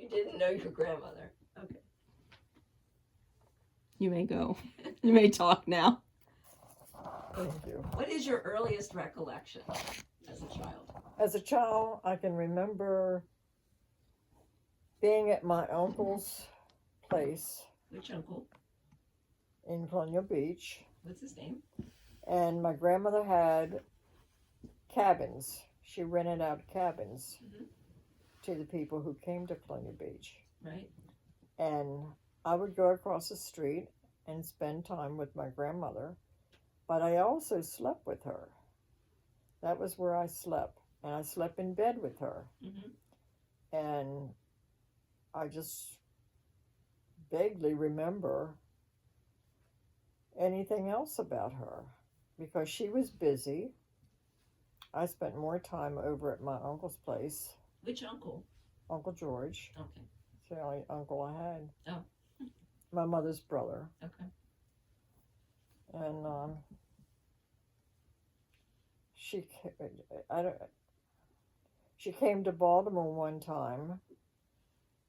You didn't know your grandmother. Okay. You may go. You may talk now. Thank you. What is your earliest recollection as a child? As a child, I can remember being at my uncle's place Which uncle? in Colonial Beach, What's his name? and my grandmother had cabins. She rented out cabins to the people who came to Colonial Beach. Right. And I would go across the street and spend time with my grandmother, but I also slept with her. That was where I slept, and I slept in bed with her. And I just vaguely remember anything else about her because she was busy. I spent more time over at my uncle's place. Which uncle? Uncle George. Okay. It's the only uncle I had. Oh. My mother's brother. Okay. And she came to Baltimore one time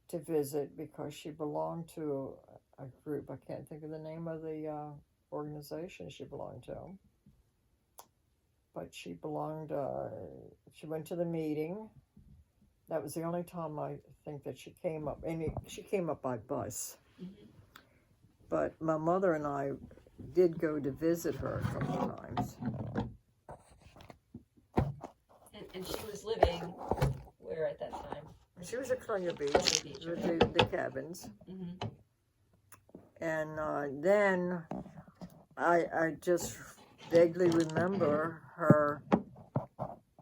to visit because she belonged to a group. I can't think of the name of the organization she belonged to. But she belonged, she went to the meeting. That was the only time I think that she came up. And she came up by bus. But my mother and I did go to visit her a couple of times. And she was living where at that time? She was at Colonial Beach, Okay. the cabins. And then I just vaguely remember her,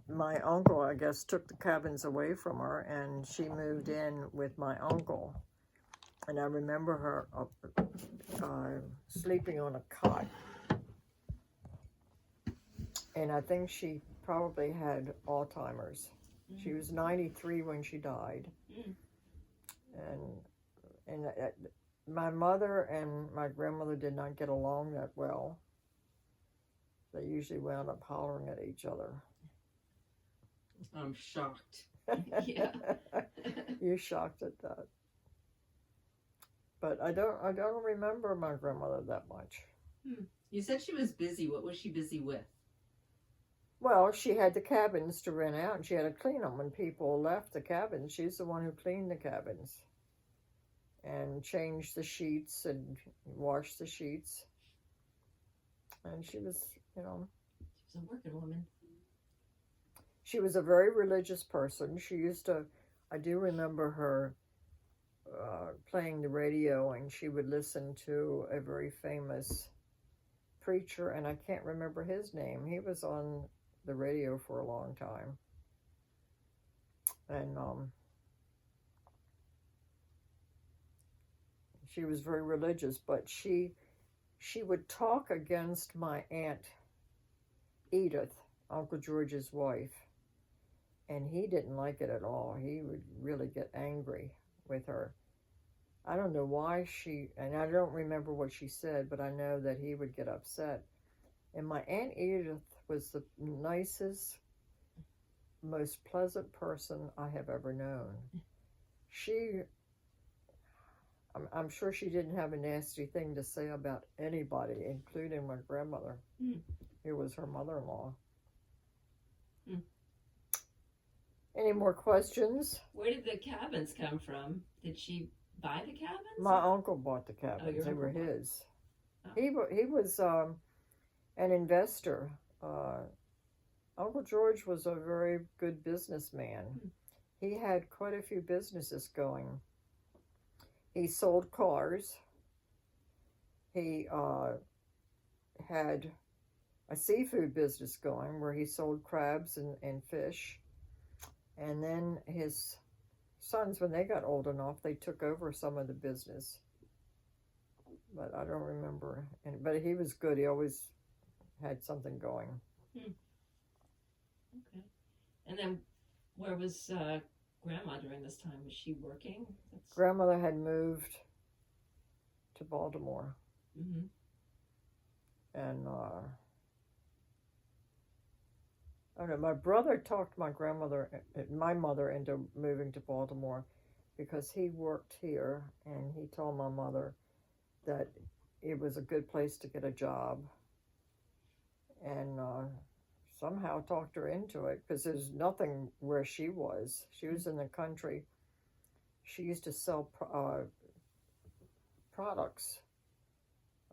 my uncle, I guess, took the cabins away from her, and she moved in with my uncle. And I remember her sleeping on a cot. And I think she probably had Alzheimer's. She was 93 when she died. And my mother and my grandmother did not get along that well. They usually wound up hollering at each other. I'm shocked. Yeah. You're shocked at that. But I don't remember my grandmother that much. You said she was busy. What was she busy with? Well, she had the cabins to rent out, and she had to clean them when people left the cabins. She's the one who cleaned the cabins and changed the sheets and washed the sheets. And she was, She was a working woman. She was a very religious person. She used to, I do remember her playing the radio, and she would listen to a very famous preacher, and I can't remember his name. He was on the radio for a long time. And she was very religious, but she would talk against my Aunt Edith, Uncle George's wife, and he didn't like it at all. He would really get angry with her. I don't know why and I don't remember what she said, but I know that he would get upset. And my Aunt Edith was the nicest, most pleasant person I have ever known. I'm sure she didn't have a nasty thing to say about anybody, including my grandmother, who was her mother-in-law. Any more questions? Where did the cabins come from? Did she buy the cabins? My uncle bought the cabins. Your They were uncle his. Oh. He was an investor. Uncle George was a very good businessman. He had quite a few businesses going. He sold cars. He had a seafood business going where he sold crabs and fish. And then his sons, when they got old enough, they took over some of the business. But I don't remember. But he was good. He always had something going. Okay. And then where was Grandma during this time? Was she working? Grandmother had moved to Baltimore. And I don't know, my brother talked my mother into moving to Baltimore, because he worked here, and he told my mother that it was a good place to get a job, and somehow talked her into it, because there's nothing where she was. She was in the country. She used to sell products.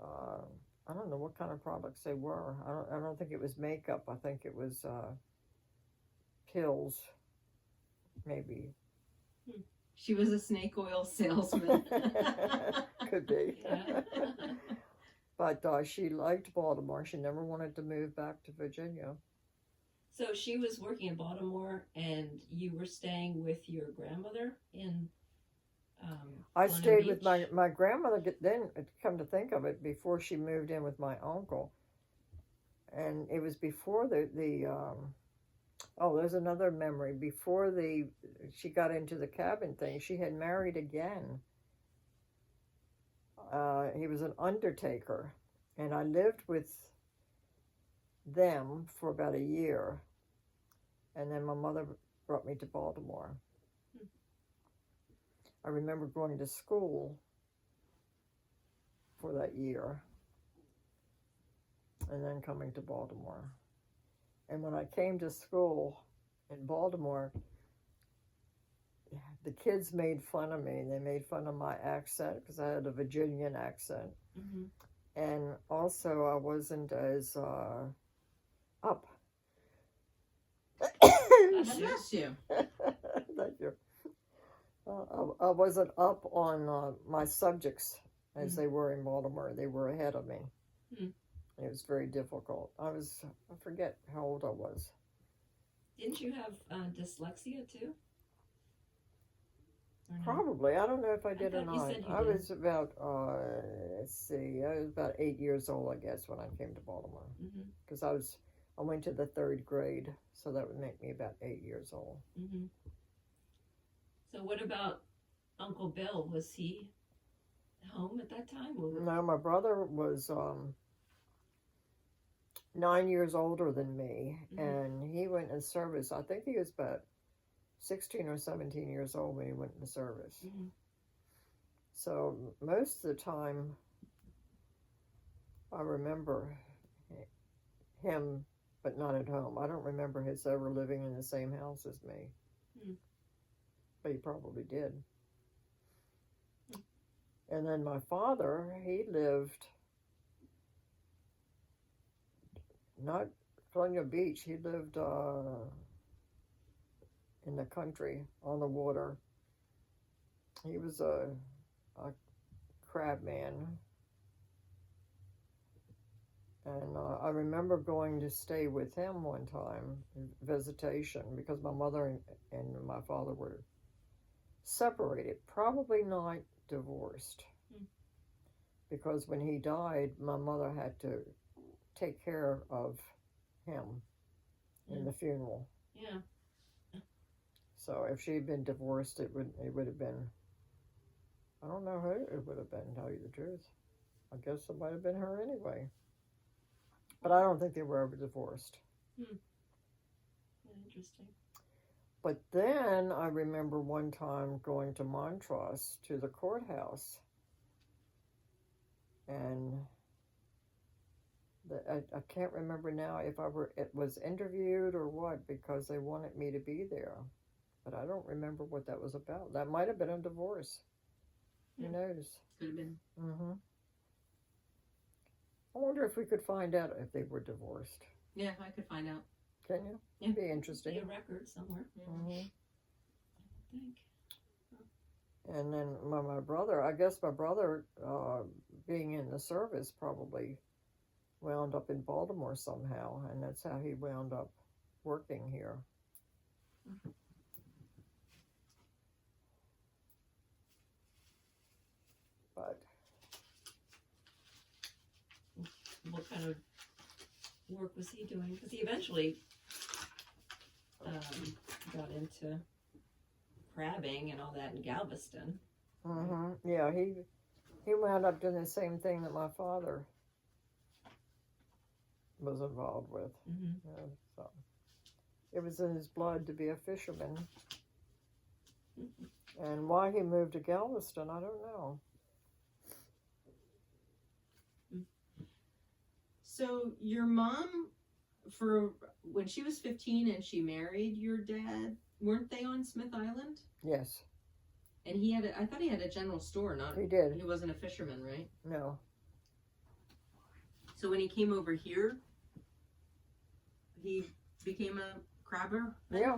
I don't know what kind of products they were. I don't think it was makeup. I think it was pills, maybe. She was a snake oil salesman. Could be. Yeah. But she liked Baltimore. She never wanted to move back to Virginia. So she was working in Baltimore, and you were staying with your grandmother in. I London stayed with Beach? my grandmother. Then, come to think of it, before she moved in with my uncle, and it was before oh, there's another memory. Before she got into the cabin thing, she had married again. He was an undertaker, and I lived with them for about a year, and then my mother brought me to Baltimore. I remember going to school for that year, and then coming to Baltimore. And when I came to school in Baltimore, the kids made fun of me. They made fun of my accent, because I had a Virginian accent. Mm-hmm. And also, I wasn't as up. Bless you. Thank you. I wasn't up on my subjects as they were in Baltimore. They were ahead of me. Mm. It was very difficult. I forget how old I was. Didn't you have dyslexia too? Or no? Probably. I don't know if I did or thought you not. said you I did. was about, let's see, I was about 8 years old, I guess, when I came to Baltimore. Mm-hmm. Because I went to the 3rd grade, so that would make me about 8 years old. Mm-hmm. So what about Uncle Bill? Was he home at that time? Or? No, my brother was 9 years older than me, and he went in service. I think he was about 16 or 17 years old when he went in service. Mm-hmm. So most of the time, I remember him, but not at home. I don't remember his ever living in the same house as me. Mm. But he probably did. And then my father, he lived not Colonial Beach. He lived in the country on the water. He was a crab man. And I remember going to stay with him one time, visitation, because my mother and my father were separated, probably not divorced. Mm. Because when he died, my mother had to take care of him in the funeral. Yeah. So if she had been divorced, it would have been, I don't know who it would have been, to tell you the truth. I guess it might have been her anyway. But I don't think they were ever divorced. Interesting. But then I remember one time going to Montrose to the courthouse, and I can't remember now if it was interviewed or what, because they wanted me to be there. But I don't remember what that was about. That might have been a divorce. Who knows? Could have been. Mm-hmm. I wonder if we could find out if they were divorced. Yeah, I could find out. Can you? Yeah. It'd be Be interesting. a record somewhere. Mm-hmm. I think. And then my brother, I guess my brother, being in the service, probably wound up in Baltimore somehow, and that's how he wound up working here. Mm-hmm. But What kind of work was he doing? Because he eventually got into crabbing and all that in Galveston. yeah, he wound up doing the same thing that my father was involved with. Mm-hmm. So it was in his blood to be a fisherman. And why he moved to Galveston, I don't know. So your mom, for when she was 15 and she married your dad, weren't they on Smith Island? Yes, And I thought he had a general store, not, he did. he wasn't a fisherman, right? No. So when he came over here, he became a crabber? Yeah.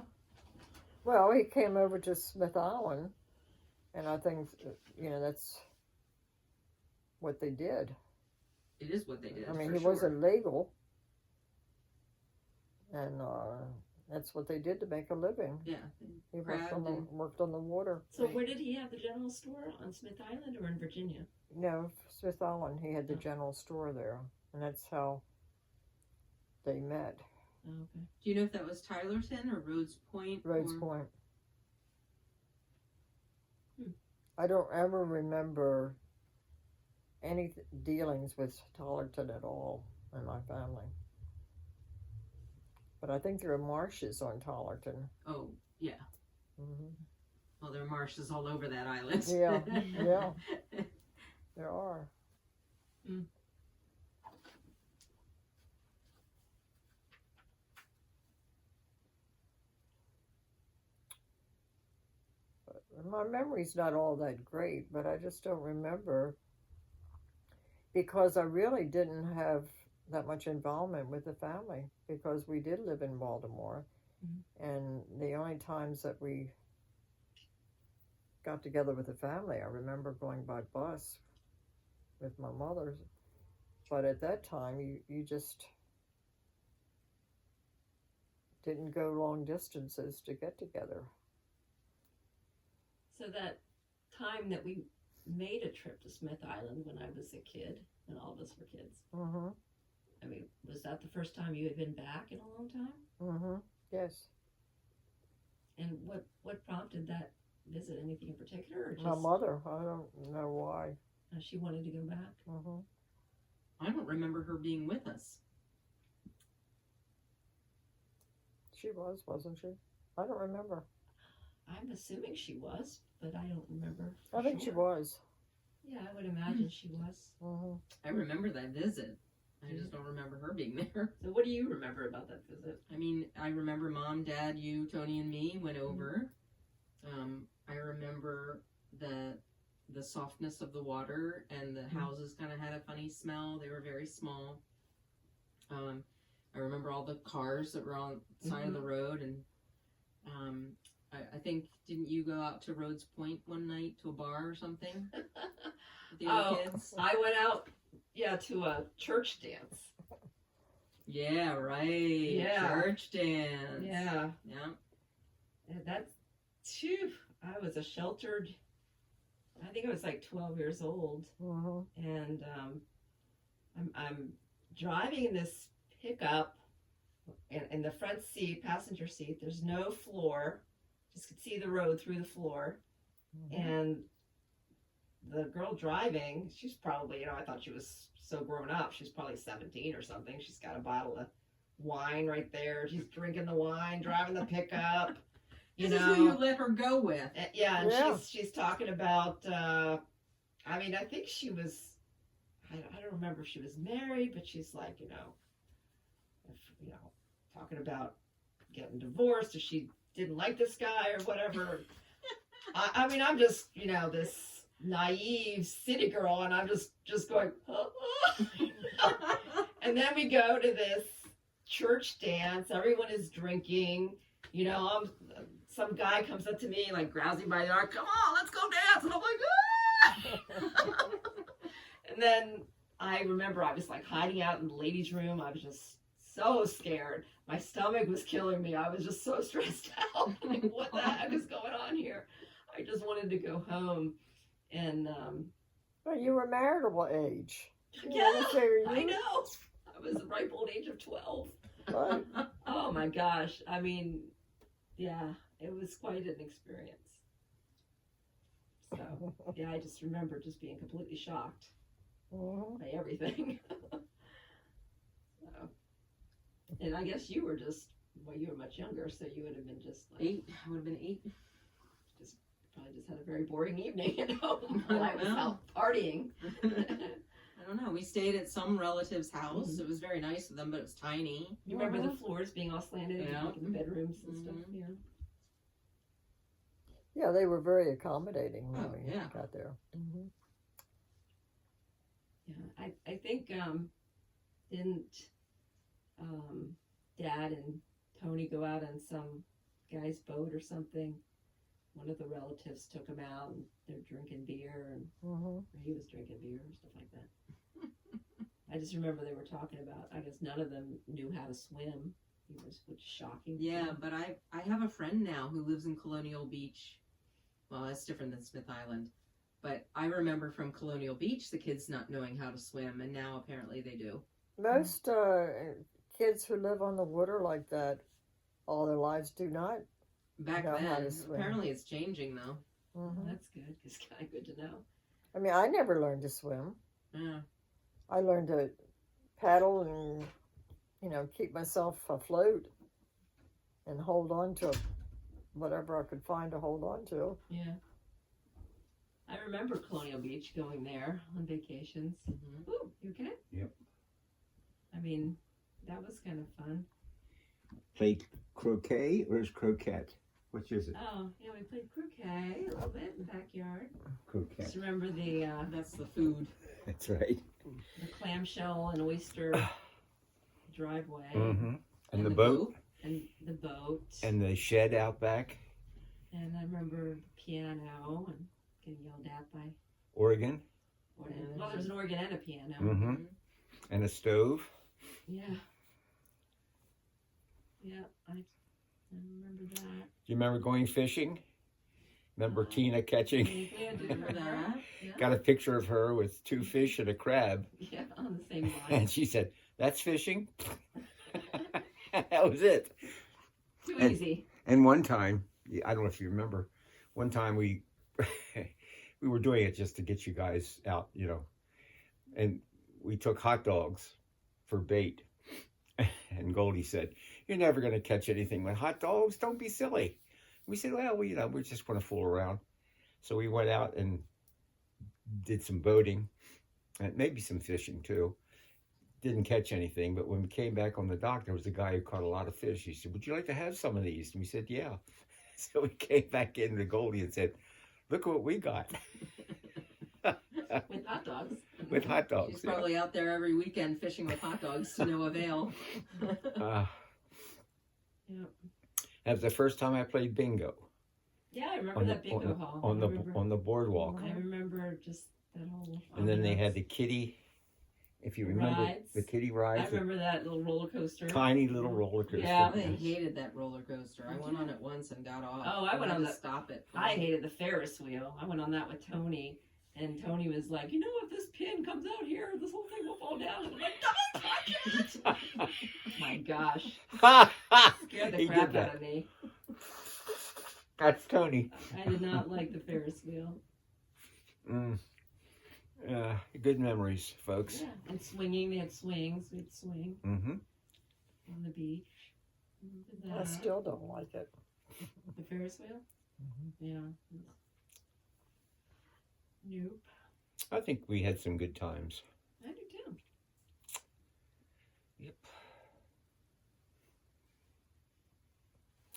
Well, he came over to Smith Island, and I think, that's what they did. It is what they did. I mean, for he sure. wasn't legal, and that's what they did to make a living. Yeah. He Crabbed and- worked on the water. So Right. where did he have the general store? On Smith Island or in Virginia? No, Smith Island, he had the general store there, and that's how they met. Oh, okay. Do you know if that was Tylerton or Rhodes Point? Rhodes or... Point. Hmm. I don't ever remember any dealings with Tollerton at all in my family. But I think there are marshes on Tollerton. Oh, yeah. Hmm. Well, there are marshes all over that island. Yeah, yeah. There are. Mm. My memory's not all that great, but I just don't remember because I really didn't have that much involvement with the family because we did live in Baltimore. Mhm. And the only times that we got together with the family, I remember going by bus with my mother. But at that time, you just didn't go long distances to get together. So that time that we made a trip to Smith Island when I was a kid, and all of us were kids. Mm-hmm. I mean, was that the first time you had been back in a long time? Mm-hmm. Yes. And what prompted that visit? Anything in particular, or just My mother, I don't know why. She wanted to go back? Mm-hmm. I don't remember her being with us. She wasn't she? I don't remember. I'm assuming she was, but I don't remember. I think she was. Yeah, I would imagine she was. Mm-hmm. I remember that visit. I just don't remember her being there. So what do you remember about that visit? I mean, I remember Mom, Dad, you, Tony, and me went over. I remember the softness of the water, and the houses kind of had a funny smell. They were very small. I remember all the cars that were on the side of the road, and I think, didn't you go out to Rhodes Point one night to a bar or something with the other kids? I went out, to a church dance. Yeah, right. Yeah. Church dance. Yeah. Yeah. And that's, I was a sheltered, I think I was like 12 years old. Mm-hmm. And I'm driving in this pickup, and in the front seat, passenger seat, there's no floor. Just could see the road through the floor. Mm-hmm. And the girl driving, she's probably, I thought she was so grown up. She's probably 17 or something. She's got a bottle of wine right there. She's drinking the wine, driving the pickup. This is who you let her go with. And Yeah. she's talking about, I think she was, I don't remember if she was married, but she's like, talking about getting divorced, or she didn't like this guy or whatever. I'm just, this naive city girl, and I'm just going, and then we go to this church dance. Everyone is drinking. Some guy comes up to me, like, grabs me by the arm, come on, let's go dance. And I'm like, ah! And then I remember I was like hiding out in the ladies' room. I was just so scared. My stomach was killing me. I was just so stressed out. Like, what the heck is going on here? I just wanted to go home. And Well, you were marriageable age. yeah, So you- I know. I was the ripe old age of 12. Right. Oh my gosh. Yeah, it was quite an experience. So, yeah, I just remember just being completely shocked Mm-hmm. by everything. So, and I guess you were you were much younger, so you would have been just like, 8. I would have been 8. probably just had a very boring evening at home while I was out partying. I don't know. We stayed at some relative's house. It was very nice of them, but it was tiny. You remember the floors being all slanted, Yeah. like in the bedrooms and stuff. Yeah. Yeah, they were very accommodating when Oh, we yeah. got there. Mm-hmm. Yeah, I think didn't Dad and Tony go out on some guy's boat or something? One of the relatives took him out and they're drinking beer, and Mm-hmm. or he was drinking beer or stuff like that. I just remember they were talking about. I guess none of them knew how to swim. It was shocking. Yeah, but I have a friend now who lives in Colonial Beach. Well, that's different than Smith Island. But I remember from Colonial Beach the kids not knowing how to swim, and now apparently they do. Most kids who live on the water like that all their lives do not. Back Know how to then, swim. apparently it's changing though. Mm-hmm. That's good. It's kind of good to know. I mean, I never learned to swim. Yeah. I learned to paddle and, keep myself afloat and hold on to whatever I could find to hold on to. Yeah. I remember Colonial Beach, going there on vacations. Mm-hmm. Ooh, you okay? Yep. I mean, that was kind of fun. Play croquet or is croquette? Which is it? Oh, yeah, we played croquet a little bit in the backyard. Croquette. Just remember the That's the food. That's right. clamshell and oyster driveway Mm-hmm. And the boat and the boat. and the shed out back. And I remember the piano and getting yelled at by Oregon. organ. Well, there was an organ and a piano. Mm-hmm. And a stove. Yeah. Yeah, I remember that. Do you remember going fishing? Remember Tina catching? Yeah, I do Remember remember that? that. Yeah. Got a picture of her with 2 fish and a crab. Yeah, on the same line. And she said, "That's fishing." That was it. Too and- easy. And one time, I don't know if you remember, one time we we were doing it just to get you guys out, and we took hot dogs for bait. And Goldie said, "You're never going to catch anything with hot dogs. Don't be silly." We said, "Well, we just want to fool around." So we went out and did some boating and maybe some fishing too. Didn't catch anything, but when we came back on the dock, there was a guy who caught a lot of fish. He said, "Would you like to have some of these?" And we said, "Yeah." So we came back into Goldie and said, "Look what we got." With hot dogs. With hot dogs. She's probably out there every weekend fishing with hot dogs to no avail. Yeah. Yeah. That was the first time I played bingo Yeah, I remember that bingo hall. on the boardwalk. I remember just that whole. And then they had the kitty, if you remember, Rides. the kitty I rides. remember that little roller coaster. Tiny little roller coaster. Yeah. I hated that roller coaster. I went on it once and got off. Oh, I went had on to the- stop it. I hated the Ferris wheel. I went on that with Tony, and Tony was like, "If this pin comes out here, this whole thing will fall down." And I'm like, "Don't touch it!" My gosh, scared the He crap did out that. of me. That's Tony. I did not like the Ferris wheel. Good memories, folks. Yeah, and swinging. They had swings. We'd swing Mm-hmm. on the beach. Remember I that? still don't like it. The Ferris wheel. Yeah. Nope. I think we had some good times. I do too. Yep.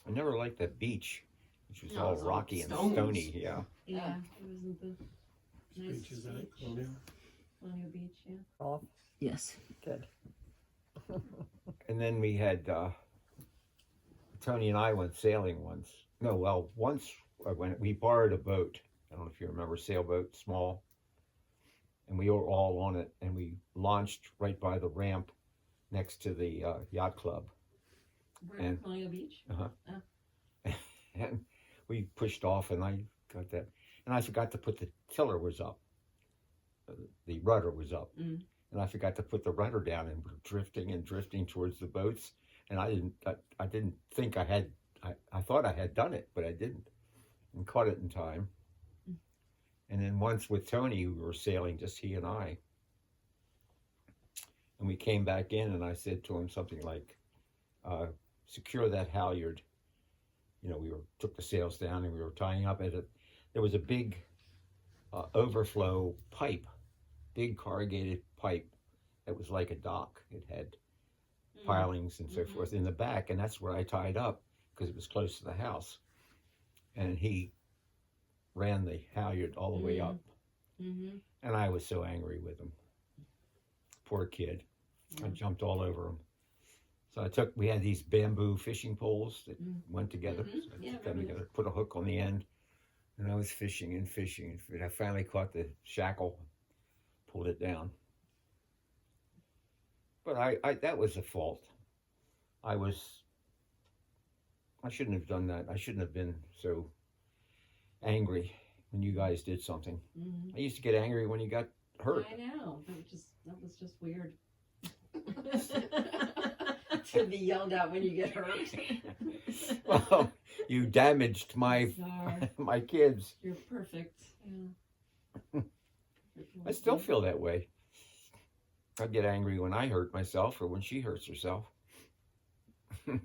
I never liked that beach, which was No, all it was all rocky and stones. stony. Yeah. Yeah, it wasn't the nice Beach, is that beach. Colonial? Colonial Beach, yeah. Off. Yes. Good. And then we had Tony and I went sailing once. No, well, once when we borrowed a boat. I don't know if you remember, sailboat, small. And we were all on it, and we launched right by the ramp next to the yacht club. We're in And- Colonial Beach. And we pushed off, and I got that. And I forgot to put the tiller was up. The rudder was up. Mm. And I forgot to put the rudder down, and we're drifting and drifting towards the boats. And I didn't think I had, I thought I had done it, but I didn't. And caught it in time. Mm. And then once with Tony, we were sailing, just he and I. And we came back in, and I said to him something like, secure that halyard. We took the sails down, and we were tying up at it. there was a big overflow pipe, big corrugated pipe that was like a dock. It had pilings and so forth in the back, and that's where I tied up because it was close to the house. And he ran the halyard all the way up, and I was so angry with him. Poor kid. I jumped all over him. So we had these bamboo fishing poles that went together. So I took them together, put a hook on the end, and I was fishing and fishing. And I finally caught the shackle, pulled it down. But I that was a fault. I shouldn't have done that. I shouldn't have been so angry when you guys did something. I used to get angry when you got hurt. I know. That was just weird. To be yelled at when you get hurt. Well, you damaged my Sorry. my kids. You're perfect. Yeah. I still feel that way. I get angry when I hurt myself or when she hurts herself. It's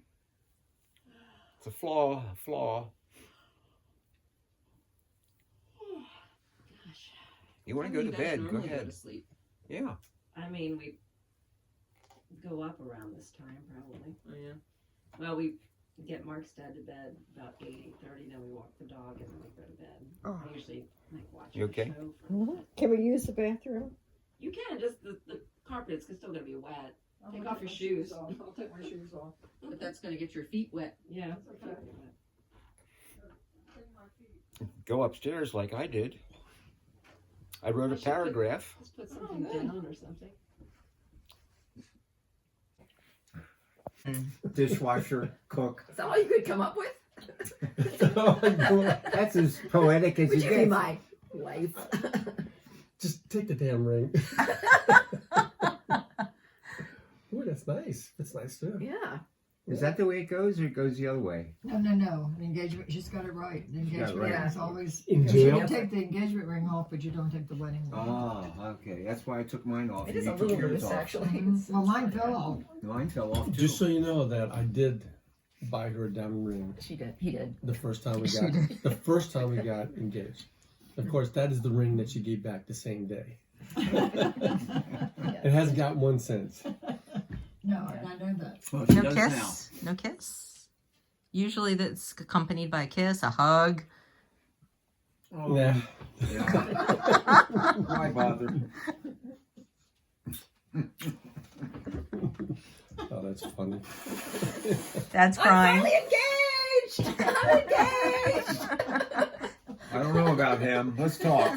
a flaw. Gosh. You want to go to bed? Go Go ahead. to sleep. Yeah. I mean, we go up around this time probably. Oh yeah. Well, we get Mark's dad to bed about 8:30. Then we walk the dog and then we go to bed. Oh. I usually like watch You a okay? show. For Can we use the bathroom? You can just the carpet's still gonna be wet. Take off your shoes. I'll take my shoes off. But that's gonna get your feet wet. Yeah. Okay. Go upstairs like I did. I wrote I a should put- paragraph. Let's put something down or something. Dishwasher, cook. Is that all you could come up with? That's as poetic as Would you you be get. my wife? Just take the damn ring. Ooh, that's nice. That's nice too. Yeah. Is that the way it goes, or it goes the other way? No. The engagement, she's got it right. The got it engagement right. ring is always. In You jail? take the engagement ring off, but you don't take the wedding ring off. Oh, okay. That's why I took mine off. It and is you a took little yours loose, off. actually. Well, mine fell off. Mine fell off too. Just so you know that I did buy her a diamond ring She did. He did. the first time we She got did. the first time we got engaged. Of course, that is the ring that she gave back the same day. It hasn't gotten one since. No, I know that. Well, she No does kiss. No kiss. Usually that's accompanied by a kiss, a hug. now. Yeah. Yeah. Why bother? Oh, that's funny. Dad's I'm crying. finally engaged. I'm engaged. I don't know about him. Let's talk.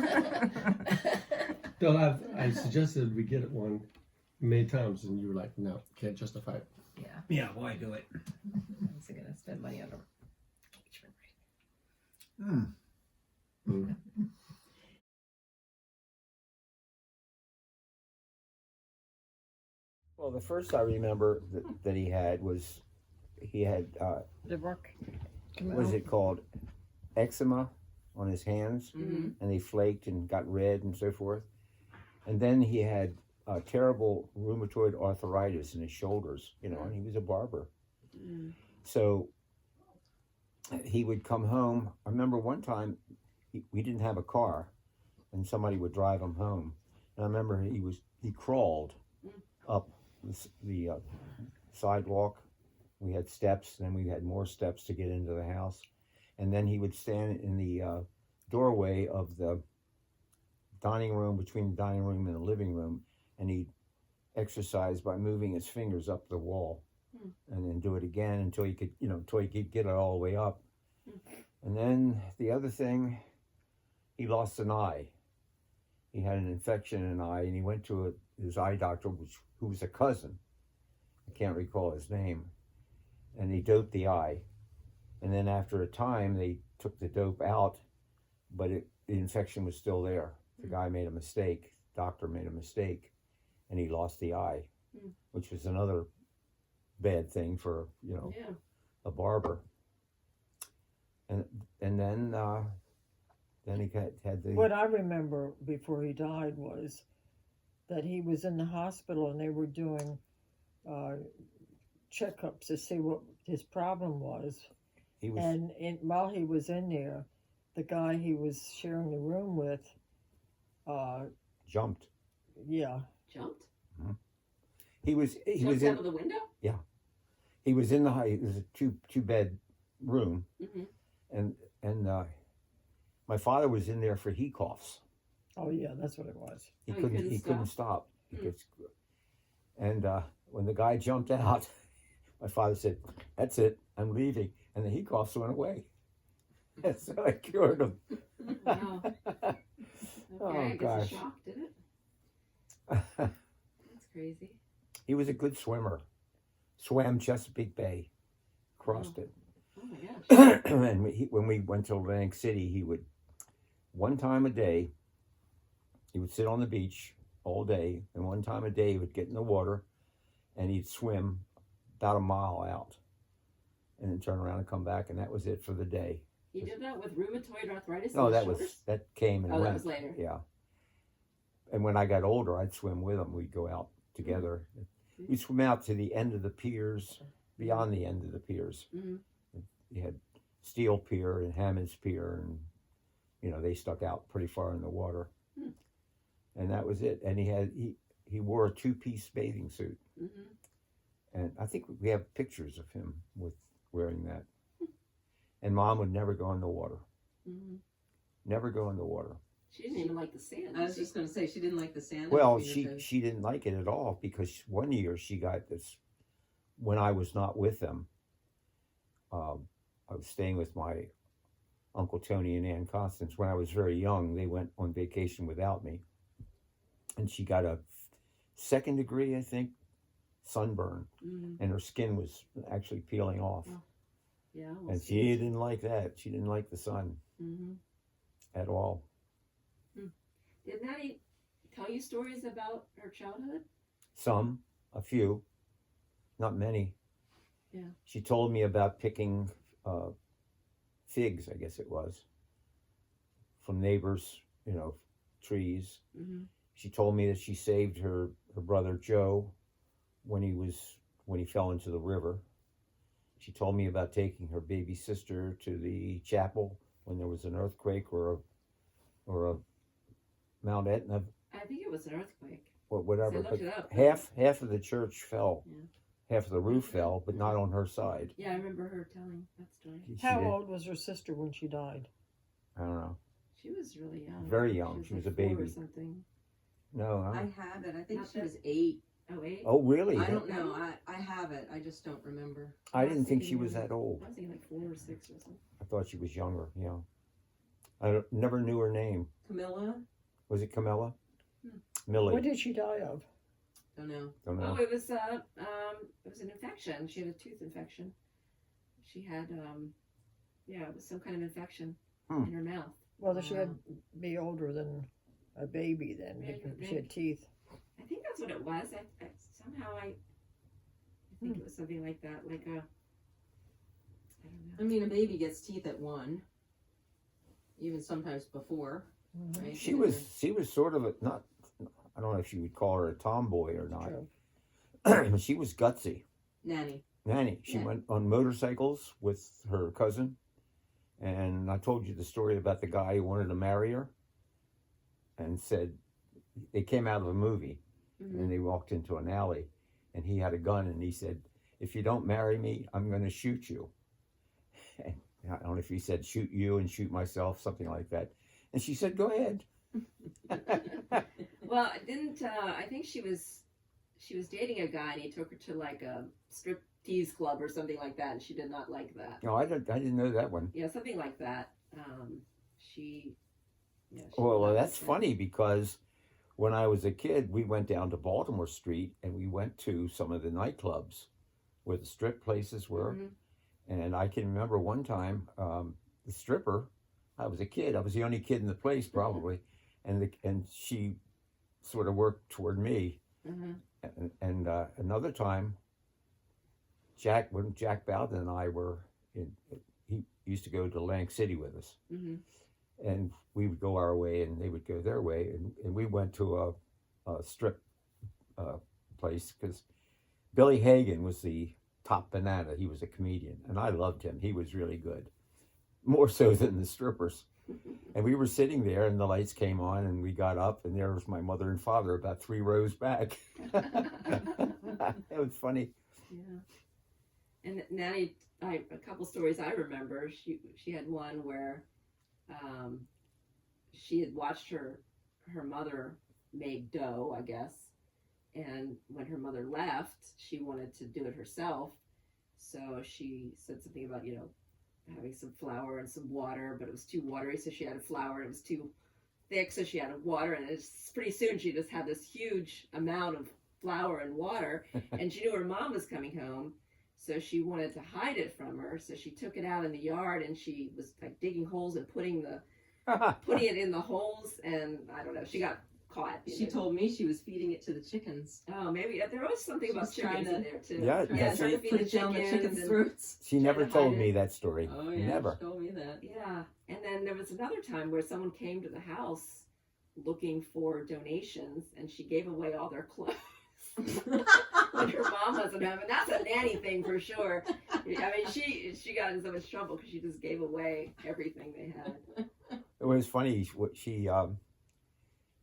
No, I suggested we get it one many times, and you were like, "No, can't justify it." Yeah. Yeah, why do it? I'm just gonna spend money on a engagement ring. Hmm. Well, the first I remember that he had was The rock. what was it called? Eczema on his hands, and they flaked and got red and so forth. And then he had terrible rheumatoid arthritis in his shoulders, and he was a barber. So he would come home. I remember one time we didn't have a car, and somebody would drive him home. And I remember he crawled up the sidewalk. We had steps, and then we had more steps to get into the house. And then he would stand in the doorway of the dining room, between the dining room and the living room, and he'd exercise by moving his fingers up the wall, and then do it again until he could get it all the way up. And then the other thing, he lost an eye. He had an infection in an eye, and he went to his eye doctor, who was a cousin. I can't recall his name. And he doped the eye. And then after a time, they took the dope out, but the infection was still there. The guy made a mistake. Doctor made a mistake, and he lost the eye, which was another bad thing for a barber. And then he had the. What I remember before he died was that he was in the hospital and they were doing checkups to see what his problem was. He was. And while he was in there, the guy he was sharing the room with, Jumped. yeah, Jumped? He was Jumped in out of the window? he was in the high. It was a two bed room, Mm-hmm. and my father was in there for heat coughs. oh yeah, that's what it was. Oh, he couldn't He couldn't stop? stop. And when the guy jumped out, my father said, "That's it, I'm leaving," and the heat coughs went away. And so I cured him. Wow. Okay, Oh, I guess gosh. a shock, did it? That's crazy. He was a good swimmer. Swam Chesapeake Bay, crossed it. Oh my gosh. And when we went to Atlantic City, he would, one time a day, he would sit on the beach all day, and one time a day he would get in the water, and he'd swim about a mile out, and then turn around and come back, and that was it for the day. He did that with rheumatoid arthritis? No, in his that was shoulders? that came and Oh, that went. was later. Yeah. And when I got older, I'd swim with him. We'd go out together. We'd swim out to the end of the piers, beyond the end of the piers. Mhm. You had Steel Pier and Hammond's Pier, and they stuck out pretty far in the water. Hmm. And that was it. And he wore a 2-piece bathing suit, Mm-hmm. and I think we have pictures of him with wearing that. And Mom would never go in the water. Mm-hmm. Never go in the water. She didn't even like the sand. I was just going to say, she didn't like the sand. Well, between her toes. she didn't like it at all, because one year she got this, when I was not with them. I was staying with my Uncle Tony and Aunt Constance. When I was very young, they went on vacation without me, and she got a 2nd degree, I think, sunburn, Mm-hmm. and her skin was actually peeling off. Oh, yeah. And she didn't like that. She didn't like the sun Mm-hmm. at all. Did Maddie tell you stories about her childhood? Some, a few, not many. Yeah. She told me about picking figs, I guess it was, from neighbors, trees. Mm-hmm. She told me that she saved her brother Joe when he fell into the river. She told me about taking her baby sister to the chapel when there was an earthquake or a Mount Etna I think it was an earthquake. or whatever. I looked But it up. half of the church fell. Yeah. Half of the roof fell, but not on her side. Yeah, I remember her telling that story. She How did- old was her sister when she died? I don't know. She was really young. Very young. She was like a 4 baby. or something. No. I have it. I think she was 8. Oh, 8? Oh, really? I don't know. I have it. I just don't remember. I didn't think she thinking was maybe- that old. I was thinking like 4 or 6 or something. I thought she was younger. Yeah. Never knew her name. Camilla? Was it Camilla? Hmm. Millie. What did she die of? Don't know. Don't know. Oh, it was an infection. She had a tooth infection. She had it was some kind of infection Hmm. in her mouth. Well, she had to be older than a baby then. Right, Because right. she had teeth. I think that's what it was. I somehow I think it was something like that, like a. I don't know. I mean, a baby gets teeth at 1, even sometimes before. Mhm. Right? She was sort of not. I don't know if you would call her a tomboy or not. True. She was gutsy. Nanny. She Yeah. went on motorcycles with her cousin, and I told you the story about the guy who wanted to marry her, and said they came out of a movie, Mhm. and they walked into an alley, and he had a gun, and he said, "If you don't marry me, I'm going to shoot you." And I don't know if he said shoot you and shoot myself, something like that, and she said, "Go ahead." Well, I think she was dating a guy, and he took her to like a striptease club or something like that, and she did not like that. No, I didn't know that one. Yeah, something like that. She Well, did not that's like that. funny because when I was a kid, we went down to Baltimore Street and we went to some of the nightclubs where the strip places were. Mhm. And I can remember one time, the stripper, I was a kid, I was the only kid in the place probably, and she sort of worked toward me. Mhm. And another time, when Jack Bowden and I were he used to go to Atlantic City with us. Mhm. And we would go our way and they would go their way, and we went to a strip place because Billy Hagan was the top banana. He was a comedian and I loved him. He was really good, more so than the strippers. And we were sitting there, and the lights came on, and we got up, and there was my mother and father about 3 rows back. It was funny. Yeah. And Nanny, a couple stories I remember. She had one where she had watched her mother make dough, I guess. And when her mother left, she wanted to do it herself. So she said something about, having some flour and some water, but it was too watery, so she added flour, and it was too thick, so she added water, and pretty soon she just had this huge amount of flour and water, and she knew her mom was coming home, so she wanted to hide it from her, so she took it out in the yard, and she was like digging holes and putting it in the holes, and I don't know, she got caught. She told me she was feeding it to the chickens. Oh, maybe there was something about chickens in there too. Yeah, trying to feed the chickens and throats. She never to hide told it. me that story. Oh yeah, Never. she told me that. Yeah, and then there was another time where someone came to the house looking for donations, and she gave away all their clothes. When her mom wasn't home, and that's a nanny thing for sure. I mean, she got in so much trouble because she just gave away everything they had. It was funny.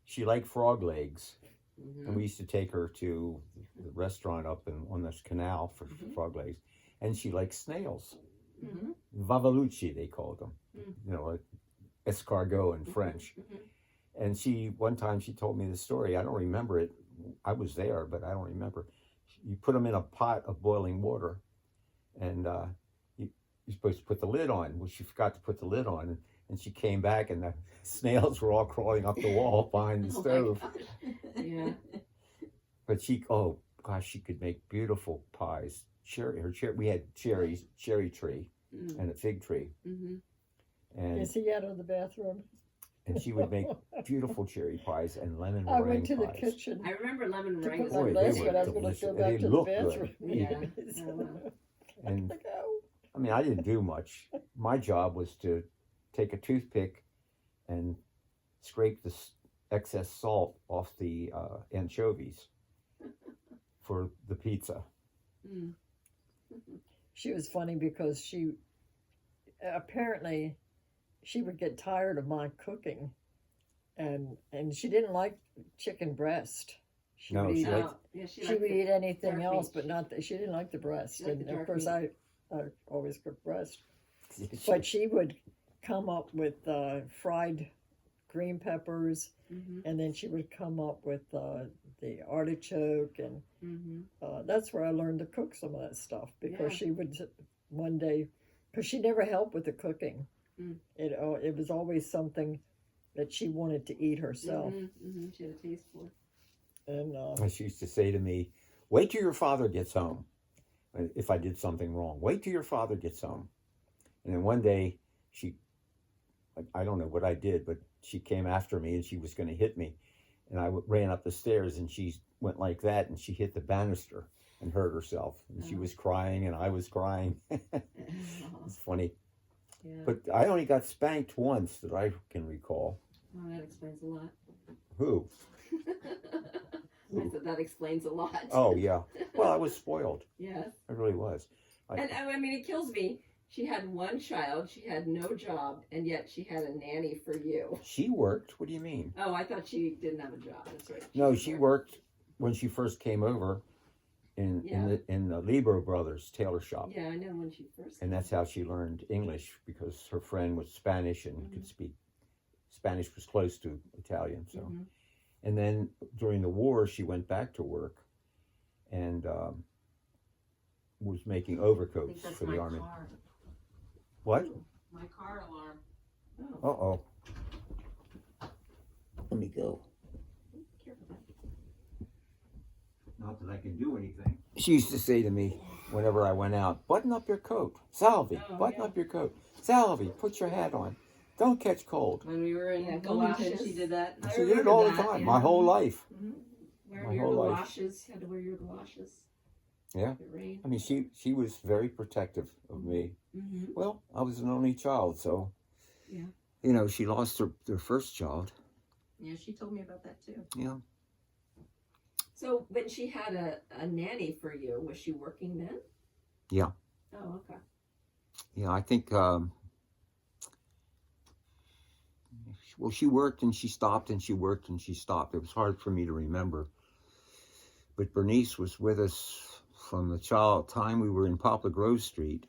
She liked frog legs, Mm-hmm. and we used to take her to the restaurant up on this canal for Mhm. frog legs, and she liked snails. Mm-hmm. Vavalucci, they called them. Mm. Like escargot in French. Mm-hmm. And one time she told me the story. I don't remember it. I was there, but I don't remember. You put them in a pot of boiling water, and you're supposed to put the lid on. Well, she forgot to put the lid on, and she came back, and the snails were all crawling up the wall behind the stove. Yeah. But she could make beautiful pies. We had cherry tree Mm. and a fig tree, Mm-hmm. and Is he out of the bathroom? she would make beautiful cherry pies and lemon I meringue went to the pies. kitchen I remember lemon to meringue. put my Boy, they list, were but I was going to delicious. go They back to the looked good. bathroom. Yeah. Oh, wow. And Like, oh. I mean, I didn't do much. My job was to take a toothpick and scrape the excess salt off the anchovies for the pizza. Mm. She was funny because she would get tired of my cooking, and she didn't like chicken breast. She No, would eat, she liked- Yeah, she she would eat anything dark else, meat. but not she didn't like the breast. She liked And the of dark course, meat. I always cook breast. But she would come up with fried green peppers, Mm-hmm. and then she would come up with the artichoke, and Mm-hmm. that's where I learned to cook some of that stuff, because Yeah. she would one day, because she never helped with the cooking. Mm. It was always something that she wanted to eat herself, Mm-hmm. She had a taste for it. and And she used to say to me, "Wait till your father gets home. If I did something wrong, wait till your father gets home." And then one day, I don't know what I did, but she came after me and she was going to hit me. And I ran up the stairs and she went like that and she hit the banister and hurt herself. And she was crying and I was crying. It's funny. Yeah. But I only got spanked once that I can recall. Oh, that explains a lot. Who? I said that explains a lot. Oh, yeah. Well, I was spoiled. Yes. I really was. And I mean, it kills me. She had one child, she had no job, and yet she had a nanny for you. She worked. What do you mean? Oh, I thought she didn't have a job. That's right. No, she worked when she first came over in the Libro Brothers tailor shop. Yeah, I know when she first. And that's how she learned English, because her friend was Spanish and could speak Spanish, was close to Italian. So, Mhm. and then during the war, she went back to work and was making I overcoats think that's for the my army. car. What? My car alarm. Uh oh. Let me go. Careful. Not that I can do anything. She used to say to me whenever I went out, "Button up your coat, Salvi. Oh, button yeah. up your coat, Salvi. Put your hat on. Don't catch cold." When we were in Yeah, Wilmington, galoshes. she did that. I She did it remember all the that, time, yeah. my whole life. Wearing My your whole life. galoshes. You had to wear your galoshes. Yeah. It rained. I mean, she was very protective of me. Mm-hmm. Well, I was an only child, so Yeah. you know, she lost their first child. Yeah, she told me about that too. Yeah. So when she had a nanny for you, was she working then? Yeah. Oh, okay. Yeah, I think well, she worked and she stopped and she worked and she stopped. It was hard for me to remember. But Bernice was with us from the time we were in Poplar Grove Street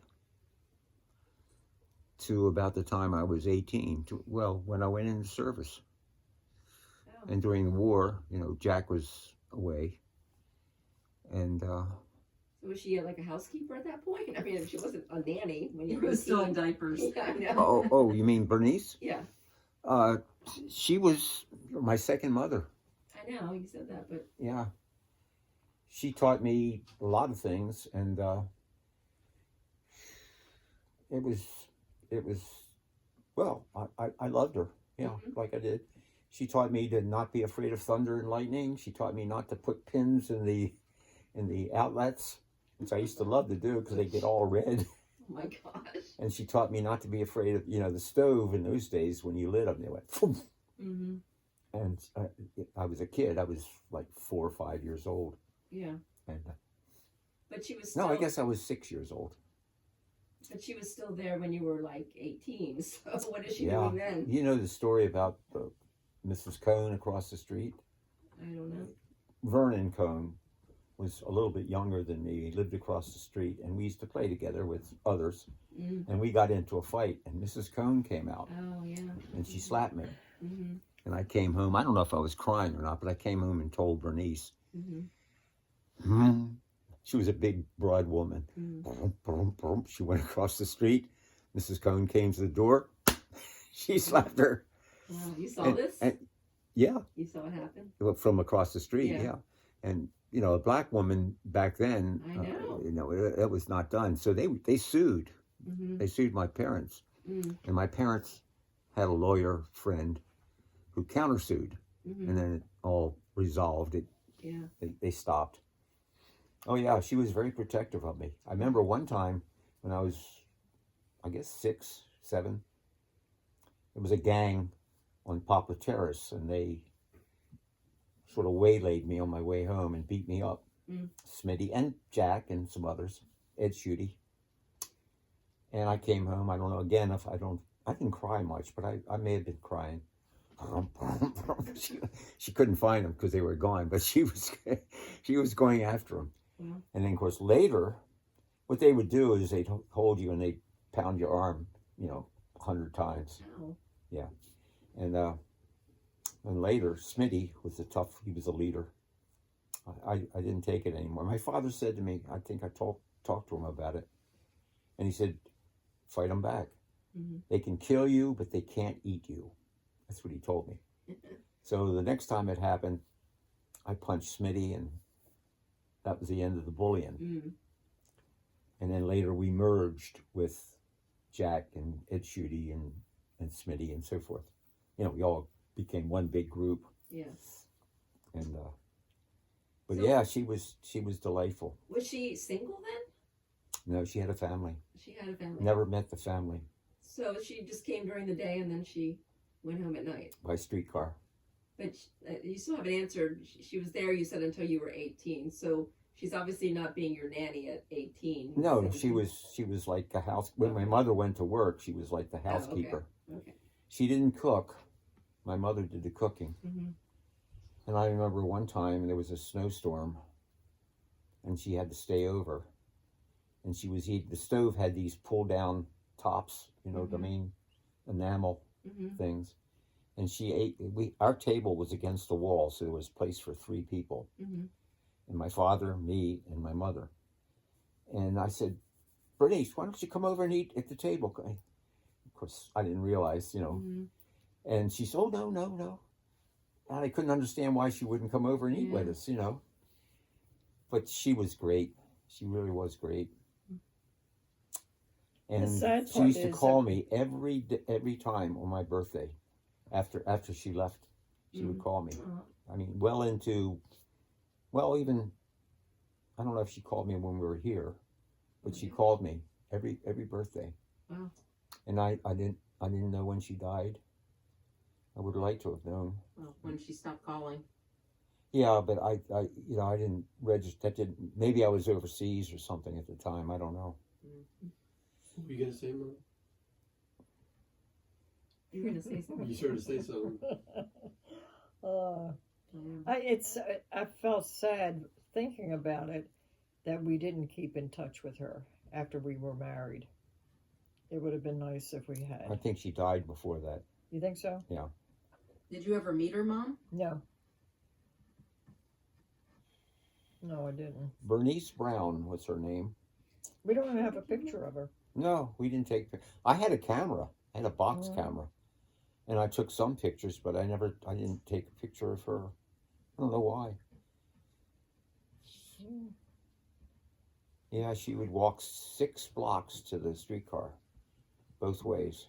to about the time I was 18, when I went into service. Oh. And during the war, you know, Jack was away. And So was she like a housekeeper at that point? I mean, she wasn't a nanny when you He were was still in 18. diapers. Yeah, I know. oh, you mean Bernice? Yeah, She was my second mother. I know you said that, but Yeah. She taught me a lot of things, and it was, well, I loved her. Yeah, like I did. She taught me to not be afraid of thunder and lightning. She taught me not to put pins in the outlets, which I used to love to do because they get all red. oh my gosh. And she taught me not to be afraid of, the stove in those days when you lit them, they went, phoom. Mm-hmm. And I was a kid. I was like 4 or 5 years old. Yeah, And but she was still, no, I guess I was 6 years old. but she was still there when you were like 18. So what is she Yeah. doing then? You know the story about Mrs. Cohn across the street? I don't know. Vernon Cohn was a little bit younger than me. He lived across the street, and we used to play together with others. Mm. And we got into a fight, and Mrs. Cohn came out, Oh yeah. and she slapped me. Mm-hmm. And I came home. I don't know if I was crying or not, but I came home and told Bernice. Mm-hmm. She was a big, broad woman. Boom, boom, boom. She went across the street. Mrs. Cohn came to the door. She slapped her. Wow, you saw this? Yeah, You saw it happen? from across the street. Yeah. Yeah. And a black woman back then, I know. it was not done. So they sued. Mm-hmm. They sued my parents, Mm. and my parents had a lawyer friend who countersued, Mm-hmm. and then it all resolved. Yeah. They stopped. Oh yeah, she was very protective of me. I remember one time when I was, I guess 6, 7. There was a gang on Poplar Terrace, and they sort of waylaid me on my way home and beat me up. Mm. Smitty and Jack and some others, Ed Schutte. And I came home. I don't know, again, I didn't cry much, but I may have been crying. She couldn't find them because they were gone, but she was going after them. Wow. And then, of course, later, what they would do is they'd hold you and they'd pound your arm, 100 times. Wow. And later, Smitty was he was a leader. I didn't take it anymore. My father said to me, I think I talked to him about it, and he said, fight them back. Mm-hmm. They can kill you, but they can't eat you. That's what he told me. So the next time it happened, I punched Smitty, and that was the end of the bullying. Mm. And then later we merged with Jack and Ed Schutte and Smitty and so forth. We all became one big group. Yes. And but So- yeah, she was delightful. Was she single then? No, she had a family. She had a family. Never met the family So she just came during the day and then she went home at night. by streetcar. But you still haven't answered. She was there, you said, until you were 18. So she's obviously not being your nanny at 18. No, 17. she was like a house. When my mother went to work, she was like the okay. housekeeper. Okay. She didn't cook. My mother did the cooking. Mm-hmm. And I remember one time there was a snowstorm, and she had to stay over. And she was eating. The stove had these pull down tops, the main enamel Mm-hmm. things. And she ate. Our table was against the wall, so there was place for 3 people. Mm-hmm. And my father, me, and my mother. And I said, Bernice, why don't you come over and eat at the table? Of course, I didn't realize, Mm-hmm. And she said, oh, no. And I couldn't understand why she wouldn't come over and eat with us, But she was great. She really was great. And sad she part used to is call me every time on my birthday. After she left, she would call me. I mean, even, I don't know if she called me when we were here, but she called me every birthday. Wow. And I didn't know when she died. I would have liked to have known. Well, when she stopped calling. Yeah, but I didn't register. Maybe I was overseas or something at the time. I don't know. What were you gonna say, Mom? You were gonna say something. You sure to say so. I felt sad thinking about it that we didn't keep in touch with her after we were married. It would have been nice if we I had. think she died before that. You think so? Did you ever meet her mom? No. No, I didn't. Bernice Brown was her name. We don't even have a picture of her. No, we didn't take. I had a camera. I had a box Mm. camera, and I took some pictures, but I didn't take a picture of her. I don't know why. Yeah, she would walk 6 blocks to the streetcar, both ways.